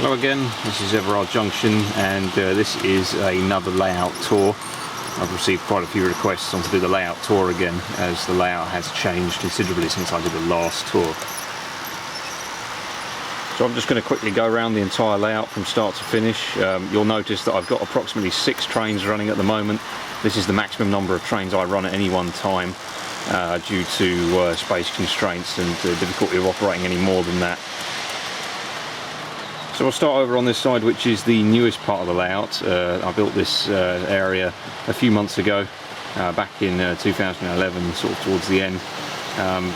Hello again, this is Everard Junction, and this is another layout tour. I've received quite a few requests on to do the layout tour again, as the layout has changed considerably since I did the last tour. So I'm just going to quickly go around the entire layout from start to finish. You'll notice that I've got approximately 6 trains running at the moment. This is the maximum number of trains I run at any one time due to space constraints and the difficulty of operating any more than that. So we'll start over on this side, which is the newest part of the layout. I built this area a few months ago, back in 2011, sort of towards the end. And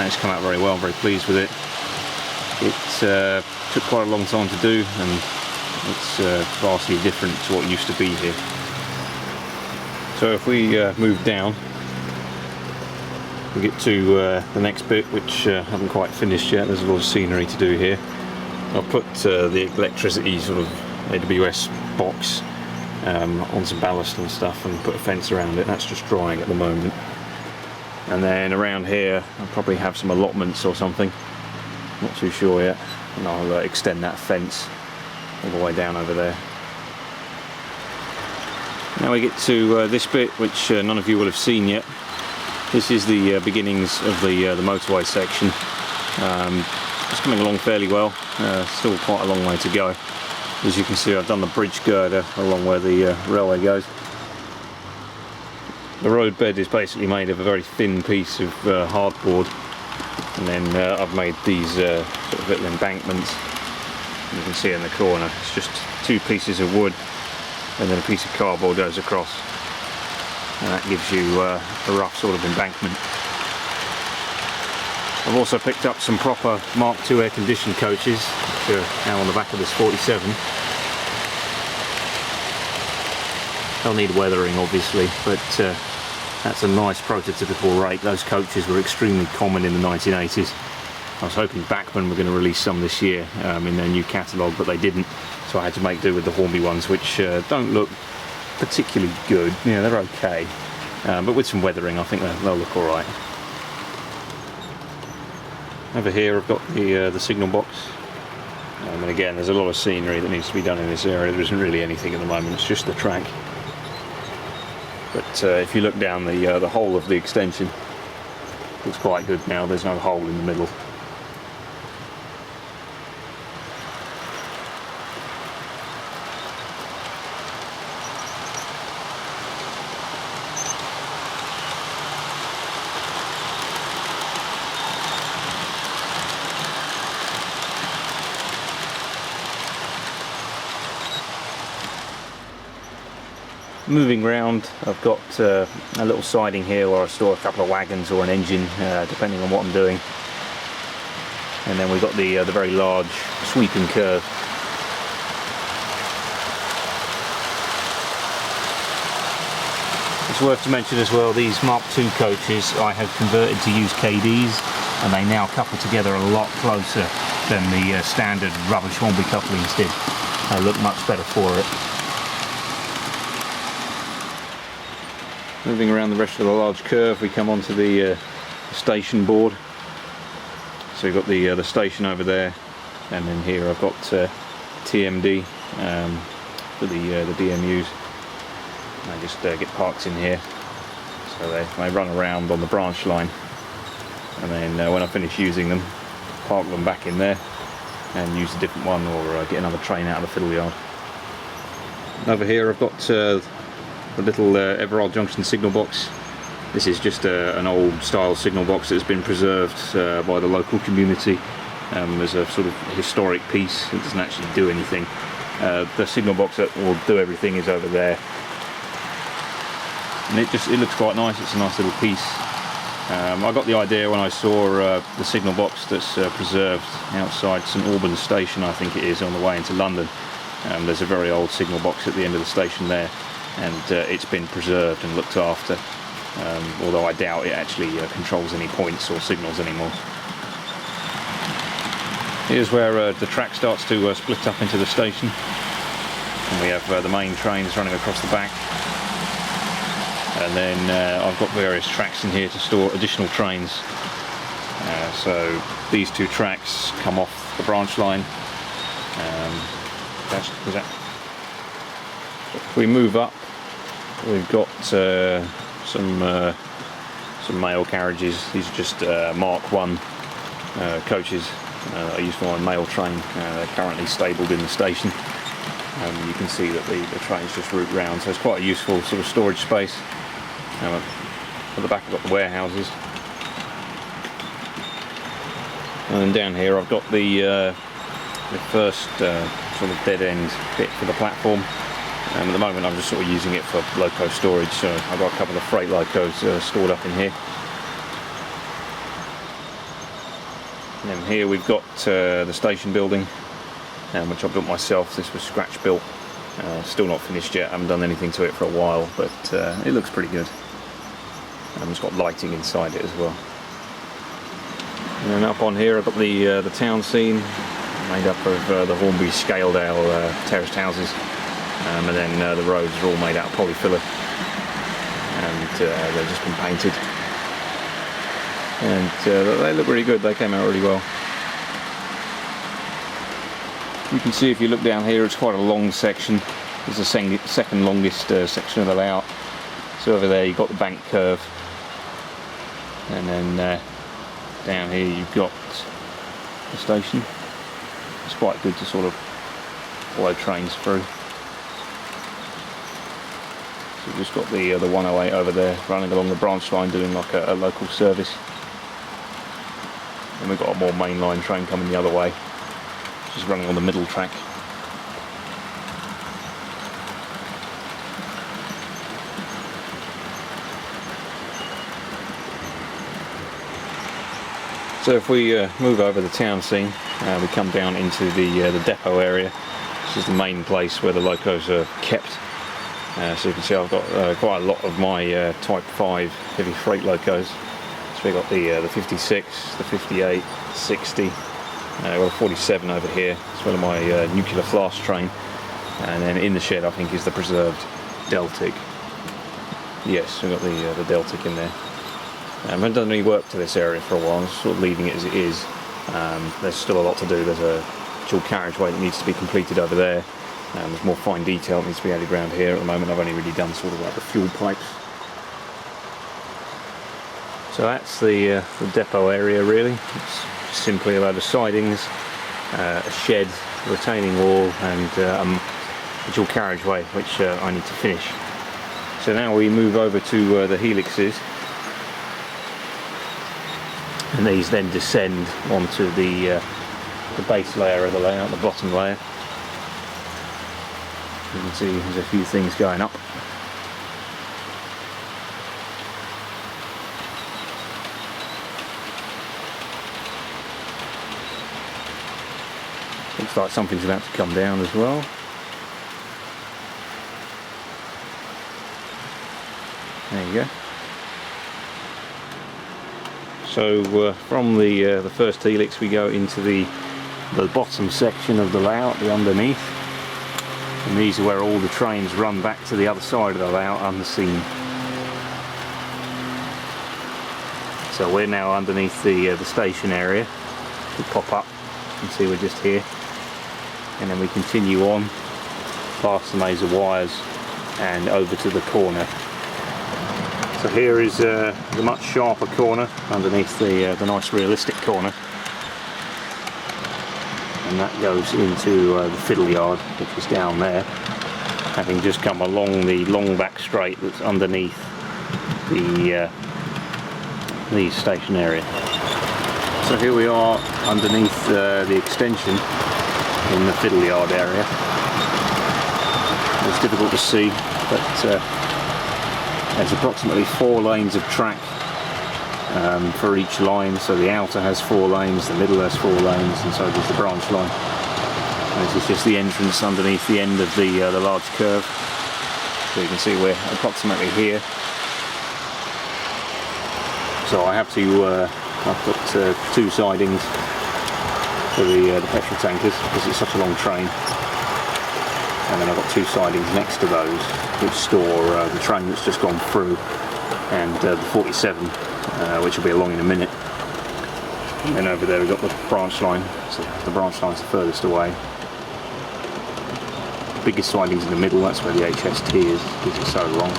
it's come out very well, I'm very pleased with it. It took quite a long time to do, and it's vastly different to what used to be here. So if we move down, we get to the next bit, which I haven't quite finished yet. There's a lot of scenery to do here. I'll put the electricity sort of AWS box on some ballast and stuff and put a fence around it. That's just drying at the moment. And then around here I'll probably have some allotments or something, not too sure yet, and I'll extend that fence all the way down over there. Now we get to this bit, which none of you will have seen yet. This is the beginnings of the motorway section. It's coming along fairly well, still quite a long way to go. As you can see, I've done the bridge girder along where the railway goes. The road bed is basically made of a very thin piece of hardboard, and then I've made these sort of little embankments. You can see in the corner, it's just 2 pieces of wood and then a piece of cardboard goes across, and that gives you a rough sort of embankment. I've also picked up some proper Mark II air-conditioned coaches, which are now on the back of this 47. They'll need weathering obviously, but that's a nice prototypical rake. Those coaches were extremely common in the 1980s. I was hoping Bachmann were going to release some this year in their new catalogue, but they didn't, so I had to make do with the Hornby ones, which don't look particularly good. Yeah, they're okay, but with some weathering I think they'll look alright. Over here I've got the signal box, and again there's a lot of scenery that needs to be done in this area. There isn't really anything at the moment, it's just the track. But if you look down the whole of the extension, it looks quite good now. There's no hole in the middle. Moving round, I've got a little siding here where I store a couple of wagons or an engine, depending on what I'm doing. And then we've got the very large sweeping curve. It's worth to mention as well, these Mark II coaches I have converted to use KDs, and they now couple together a lot closer than the standard rubbish Hornby couplings did. They look much better for it. Moving around the rest of the large curve, we come onto the station board. So we've got the station over there, and then here I've got TMD for the DMUs. I just get parked in here, so they run around on the branch line, and then when I finish using them, park them back in there and use a different one, or get another train out of the fiddle yard. Over here I've got the little Everard Junction signal box. This is just an old style signal box that's been preserved by the local community as a sort of historic piece. It doesn't actually do anything. The signal box that will do everything is over there, and it looks quite nice. It's a nice little piece. I got the idea when I saw the signal box that's preserved outside St Albans station, I think it is, on the way into London. There's a very old signal box at the end of the station there, and it's been preserved and looked after, although I doubt it actually controls any points or signals anymore. Here's where the track starts to split up into the station, and we have the main trains running across the back, and then I've got various tracks in here to store additional trains. So these 2 tracks come off the branch line, If we move up, we've got some mail carriages. These are just Mark 1 coaches I use for my mail train. They're currently stabled in the station. You can see that the trains just route round, so it's quite a useful sort of storage space. At the back I've got the warehouses, and then down here I've got the first sort of dead end bit for the platform. At the moment I'm just sort of using it for loco storage, so I've got a couple of freight locos stored up in here. And then here we've got the station building, which I've built myself. This was scratch built, still not finished yet. I haven't done anything to it for a while, but it looks pretty good. It's got lighting inside it as well. And then up on here I've got the town scene, made up of the Hornby Scaledale terraced houses, and then the roads are all made out of polyfiller, and they've just been painted, and they look really good. They came out really well. You can see if you look down here, it's quite a long section. It's the second longest section of the layout. So over there you've got the bank curve, and then down here you've got the station. It's quite good to sort of follow trains through. So we've just got the 108 over there running along the branch line, doing like a local service. And we've got a more mainline train coming the other way, which is running on the middle track. So if we move over the town scene, we come down into the depot area. This is the main place where the locos are kept. So you can see I've got quite a lot of my Type 5 heavy freight locos. So we've got the 56, the 58, 60, we've got a 47 over here. It's one of my nuclear flask train. And then in the shed I think is the preserved Deltic. Yes, we've got the Deltic in there. I haven't done any work to this area for a while, I'm just sort of leaving it as it is. There's still a lot to do. There's a dual carriageway that needs to be completed over there. There's more fine detail that needs to be added around here. At the moment I've only really done sort of like the fuel pipes. So that's the depot area really. It's simply a load of sidings, a shed, a retaining wall, and a dual carriageway which I need to finish. So now we move over to the helixes. And these then descend onto the base layer of the layout, the bottom layer. You can see there's a few things going up. Looks like something's about to come down as well. There you go. So from the first helix we go into the bottom section of the layout, the underneath, and these are where all the trains run back to the other side of the layout unseen. So we're now underneath the station area. We pop up and see we're just here, and then we continue on past the maze of wires and over to the corner. So here is the much sharper corner underneath the nice realistic corner, and that goes into the fiddle yard, which is down there, having just come along the long back straight that's underneath the station area. So here we are underneath the extension in the fiddle yard area. It's difficult to see, but there's approximately 4 lanes of track for each line. So the outer has 4 lanes, the middle has 4 lanes, and so does the branch line. And this is just the entrance underneath the end of the large curve. So you can see we're approximately here. So I have to, I've got 2 sidings for the petrol tankers because it's such a long train. And then I've got 2 sidings next to those which store the train that's just gone through, and the 47 which will be along in a minute. And then over there we've got the branch line, so the branch line's the furthest away. biggest siding's in the middle, that's where the HST is, because it's so long.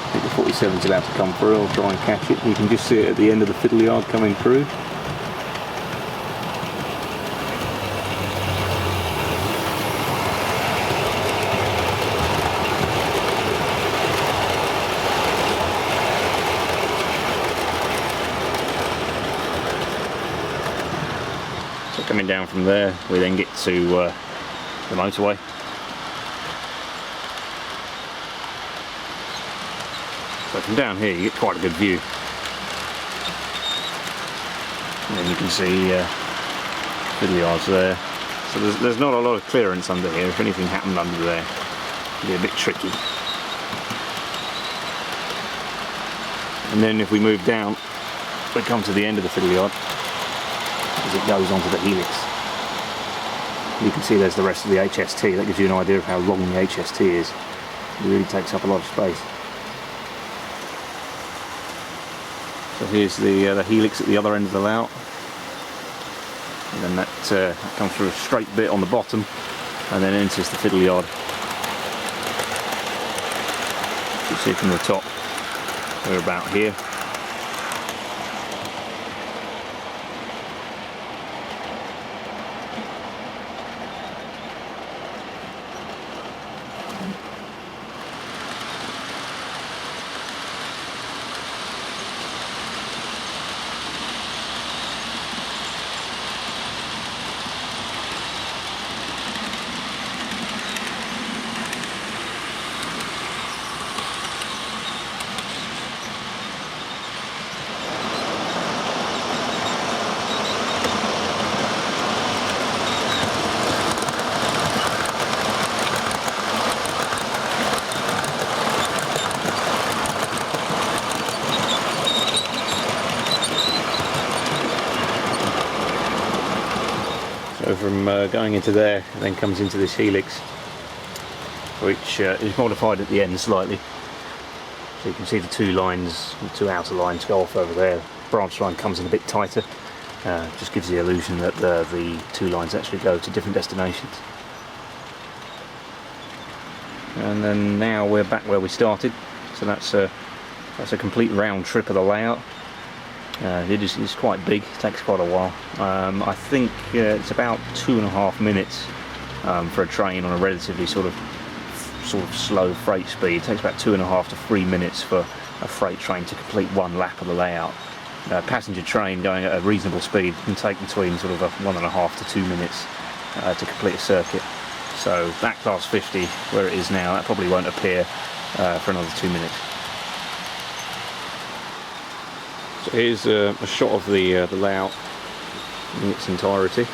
I think the 47's allowed to come through. I'll try and catch it. You can just see it at the end of the fiddle yard coming through. So coming down from there, we then get to the motorway. So from down here you get quite a good view. And then you can see fiddle yards there. So there's not a lot of clearance under here. If anything happened under there, it'd be a bit tricky. And then if we move down, we come to the end of the fiddle yard as it goes onto the helix. You can see there's the rest of the HST. That gives you an idea of how long the HST is. It really takes up a lot of space. So here's the helix at the other end of the layout, and then that comes through a straight bit on the bottom and then enters the fiddle yard. You see from the top, we're about here. So from going into there, it then comes into this helix, which is modified at the end slightly. So you can see the two lines, the two outer lines go off over there. Branch line comes in a bit tighter. Just gives the illusion that the two lines actually go to different destinations. And then now we're back where we started. So that's a complete round trip of the layout. It's quite big, it takes quite a while. I think it's about 2.5 minutes for a train on a relatively sort of slow freight speed. It takes about 2.5 to 3 minutes for a freight train to complete one lap of the layout. A passenger train going at a reasonable speed can take between sort of 1.5 to 2 minutes to complete a circuit. So that class 50, where it is now, that probably won't appear for another 2 minutes. So here's a shot of the layout in its entirety.